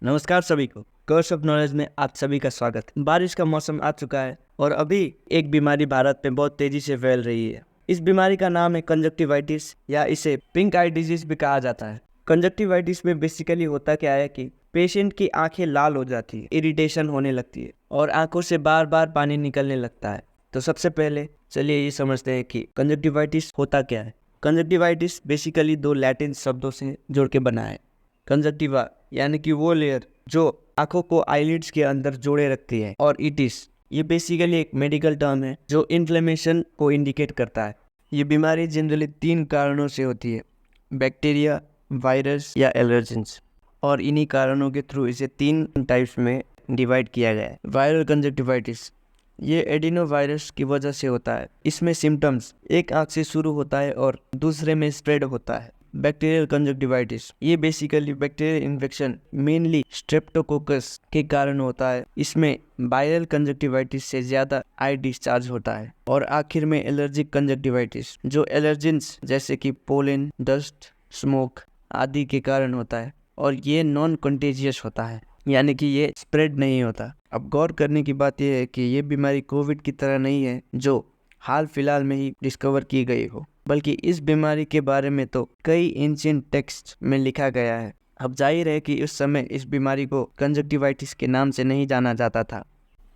नमस्कार सभी को। कर्स ऑफ नॉलेज में आप सभी का स्वागत है। बारिश का मौसम आ चुका है और अभी एक बीमारी भारत में बहुत तेजी से फैल रही है। इस बीमारी का नाम है कंजक्टिवाइटिस या इसे पिंक आई डिजीज भी कहा जाता है। कंजक्टिवाइटिस में बेसिकली होता क्या है कि पेशेंट की आंखें लाल हो जाती है, इरिटेशन होने लगती है और आंखों से बार बार पानी निकलने लगता है। तो सबसे पहले चलिए ये समझते हैं कि कंजक्टिवाइटिस होता क्या है। कंजक्टिवाइटिस बेसिकली दो लैटिन शब्दों से जुड़ के बना है। कंजक्टिवा यानी कि वो लेयर जो आंखों को आईलिड्स के अंदर जोड़े रखती है, और इटिस ये बेसिकली एक मेडिकल टर्म है जो इन्फ्लेमेशन को इंडिकेट करता है। ये बीमारी जनरली 3 कारणों से होती है: बैक्टीरिया, वायरस या एलर्जेंस। और इन्हीं कारणों के थ्रू इसे 3 टाइप्स में डिवाइड किया गया है। वायरल कंजक्टिवाइटिस ये एडिनो वायरस की वजह से होता है। इसमें सिम्टम्स एक आंख से शुरू होता है और दूसरे में स्प्रेड होता है। बैक्टीरियल कंजक्टिवाइटिस ये basically bacterial infection mainly Streptococcus के कारण होता है। इसमें वायरल कंजक्टिवाइटिस से ज्यादा आई डिस्चार्ज होता है। और आखिर में एलर्जिक कंजक्टिवाइटिस जो एलर्जेंस जैसे कि पोलन, डस्ट, स्मोक आदि के कारण होता है और ये नॉन कंटेजियस होता है, यानी कि ये स्प्रेड नहीं होता। अब गौर करने की बात यह है कि ये बीमारी कोविड की तरह नहीं है जो हाल फिलहाल में ही डिस्कवर की गई हो, बल्कि इस बीमारी के बारे में तो कई एंशिएंट टेक्स्ट में लिखा गया है। अब जाहिर है कि उस समय इस बीमारी को कंजक्टिवाइटिस के नाम से नहीं जाना जाता था।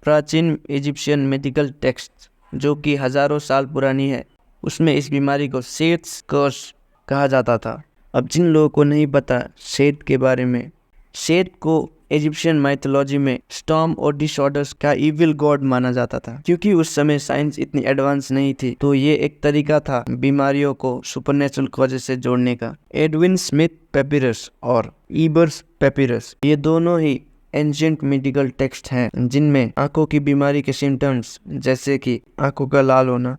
प्राचीन इजिप्शियन मेडिकल टेक्स्ट जो कि हजारों साल पुरानी है, उसमें इस बीमारी को सेथ्स कर्स कहा जाता था। अब जिन लोगों को नहीं पता सेथ के बारे में, सेथ को इजिप्शियन माइथोलॉजी में स्टॉर्म और डिसऑर्डर्स का इविल गॉड माना जाता था। क्योंकि उस समय साइंस इतनी एडवांस नहीं थी, तो ये एक तरीका था बीमारियों को सुपरनेचुरल कॉजेज से जोड़ने का। एडविन स्मिथ पेपिरस और ईबर्स पेपिरस ये दोनों ही एंशिएंट मेडिकल टेक्स्ट हैं जिनमें आंखों की बीमारी के सिम्टम्स जैसे कि आंखों का लाल होना,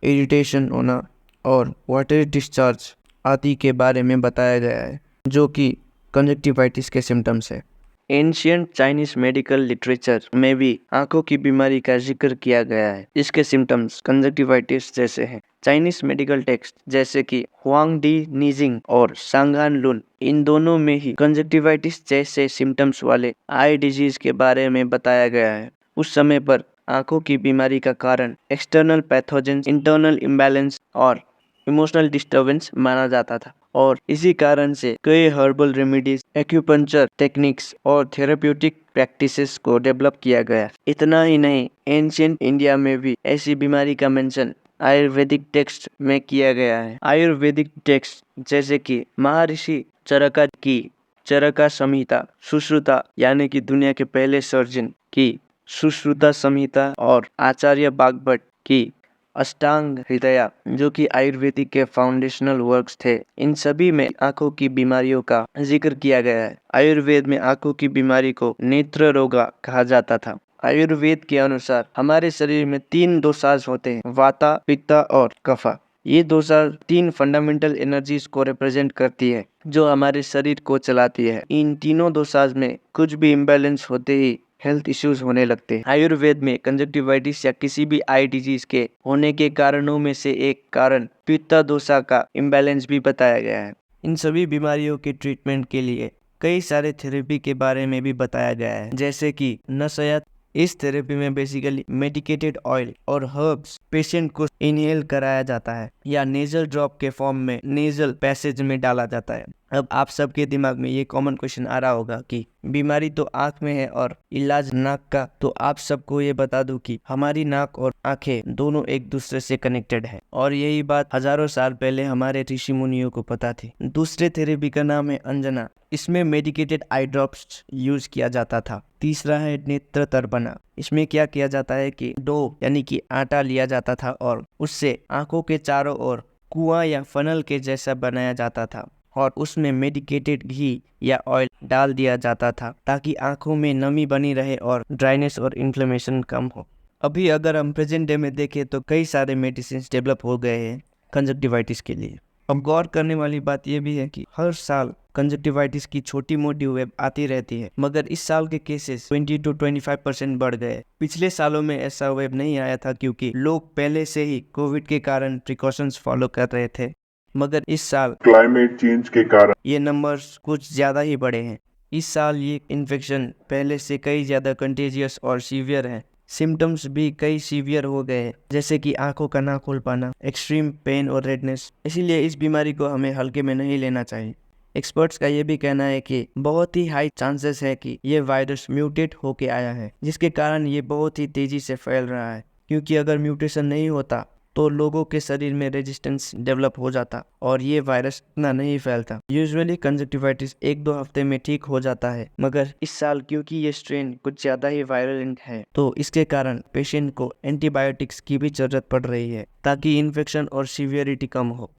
इरिटेशन होना और वाटरी डिस्चार्ज आदि के बारे में बताया गया है, जो कि कंजक्टिवाइटिस के सिम्टम्स है। एंशिएंट चाइनीज मेडिकल लिटरेचर में भी आंखों की बीमारी का जिक्र किया गया है। इसके सिम्टम्स कंजक्टिवाइटिस जैसे हैं। चाइनीज मेडिकल टेक्स्ट जैसे कि हुआंग डी नीजिंग और सांगान लुन, इन दोनों में ही कंजक्टिवाइटिस जैसे सिम्टम्स वाले आई डिजीज के बारे में बताया गया है। उस समय पर आंखों की बीमारी का कारण एक्सटर्नल पैथोजेंस, इंटरनल इम्बैलेंस और इमोशनल डिस्टर्बेंस माना जाता था। और इसी कारण से कई हर्बल रेमेडीज, एक्यूपंक्चर टेक्निक्स और थेरेप्यूटिक प्रैक्टिसेस को डेवलप किया गया। इतना ही नहीं, एंशिएंट इंडिया में भी ऐसी बीमारी का मेंशन आयुर्वेदिक टेक्स्ट में किया गया है। आयुर्वेदिक टेक्स्ट जैसे कि महर्षि चरका की चरका संहिता, सुश्रुता यानी कि दुनिया के पहले सर्जन की सुश्रुता संहिता और आचार्य बागभट्ट की अष्टांग हृदया जो कि आयुर्वेदिक के फाउंडेशनल वर्क्स थे, इन सभी में आंखों की बीमारियों का जिक्र किया गया है। आयुर्वेद में आंखों की बीमारी को नेत्र रोगा कहा जाता था। आयुर्वेद के अनुसार हमारे शरीर में 3 दोषाज होते हैं: वाता, पित्ता और कफा। ये दोषाज 3 फंडामेंटल एनर्जीज को रिप्रेजेंट करती है जो हमारे शरीर को चलाती है। इन तीनों दोषाज में कुछ भी इम्बैलेंस होते ही हेल्थ इश्यूज होने लगते हैं। आयुर्वेद में कंजक्टिवाइटिस या किसी भी आई डिजीज के होने के कारणों में से एक कारण पित्त दोषा का इम्बैलेंस भी बताया गया है। इन सभी बीमारियों के ट्रीटमेंट के लिए कई सारे थेरेपी के बारे में भी बताया गया है, जैसे कि नसयत। इस थेरेपी में बेसिकली मेडिकेटेड ऑयल और हर्ब्स पेशेंट को इनहेल कराया जाता है या नेजल ड्रॉप के फॉर्म में नेजल पैसेज में डाला जाता है। अब आप सबके दिमाग में ये कॉमन क्वेश्चन आ रहा होगा कि बीमारी तो आंख में है और इलाज नाक का, तो आप सबको ये बता दूं कि हमारी नाक और आंखें दोनों एक दूसरे से कनेक्टेड है और यही बात हजारों साल पहले हमारे ऋषि मुनियों को पता थी। दूसरे थेरेपी का नाम है अंजना। इसमें मेडिकेटेड आई ड्रॉप्स यूज किया जाता था। तीसरा है नेत्र तर्पणा। इसमें क्या किया जाता है कि डो यानी कि आटा लिया जाता था और उससे आंखों के चारों ओर कुआं या फनल के जैसा बनाया जाता था और उसमें मेडिकेटेड घी या ऑयल डाल दिया जाता था ताकि आंखों में नमी बनी रहे और ड्राइनेस और इन्फ्लेमेशन कम हो। अभी अगर हम प्रेजेंट डे में देखें तो कई सारे मेडिसिन डेवलप हो गए हैं कंजक्टिवाइटिस के लिए। अब गौर करने वाली बात यह भी है कि हर साल कंजक्टिवाइटिस की छोटी मोटी वेव आती रहती है, मगर इस साल के केसेस 20 to 25% बढ़ गए। पिछले सालों में ऐसा वेव नहीं आया था क्योंकि लोग पहले से ही कोविड के कारण प्रिकॉशंस फॉलो कर रहे थे, मगर इस साल क्लाइमेट चेंज के कारण ये नंबर्स कुछ ज्यादा ही बढ़े हैं। इस साल ये इन्फेक्शन पहले से कई ज़्यादा कंटेजियस और सीवियर है। सिम्टम्स भी कई सीवियर हो गए हैं, जैसे कि आंखों का ना खोल पाना, एक्सट्रीम पेन और रेडनेस। इसीलिए इस बीमारी को हमें हल्के में नहीं लेना चाहिए। एक्सपर्ट्स का ये भी कहना है कि बहुत ही हाई चांसेस है कि ये वायरस म्यूटेट होके आया है, जिसके कारण ये बहुत ही तेजी से फैल रहा है। क्योंकि अगर म्यूटेशन नहीं होता तो लोगों के शरीर में रेजिस्टेंस डेवलप हो जाता और ये वायरस इतना नहीं फैलता। यूजुअली कंजक्टिवाइटिस 1-2 हफ्ते में ठीक हो जाता है, मगर इस साल क्योंकि ये स्ट्रेन कुछ ज़्यादा ही वायलेंट है तो इसके कारण पेशेंट को एंटीबायोटिक्स की भी जरूरत पड़ रही है ताकि इन्फेक्शन और सीवियरिटी कम हो।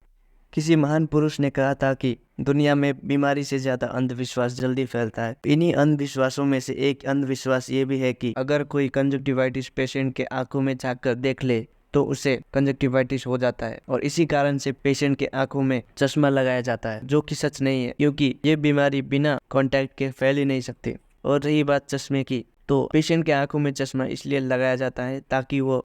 किसी महान पुरुष ने कहा था कि दुनिया में बीमारी से ज्यादा अंधविश्वास जल्दी फैलता है। इन्हीं अंधविश्वासों में से एक अंधविश्वास ये भी है कि अगर कोई कंजक्टिवाइटिस पेशेंट के आंखों में झांककर देख ले तो उसे कंजक्टिवाइटिस हो जाता है, और इसी कारण से पेशेंट के आंखों में चश्मा लगाया जाता है, जो कि सच नहीं है, क्योंकि ये बीमारी बिना कांटेक्ट के फैल ही नहीं सकती। और रही बात चश्मे की, तो पेशेंट के आंखों में चश्मा इसलिए लगाया जाता है ताकि वो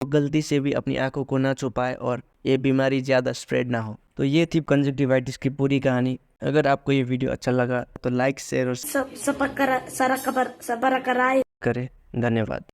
गलती से भी अपनी आंखों को ना छुपाए और ये बीमारी ज़्यादा स्प्रेड ना हो। तो ये थी कंजक्टिवाइटिस की पूरी कहानी। अगर आपको ये वीडियो अच्छा लगा तो लाइक, शेयर और सब सब करा सारा खबर सब करा करें। धन्यवाद।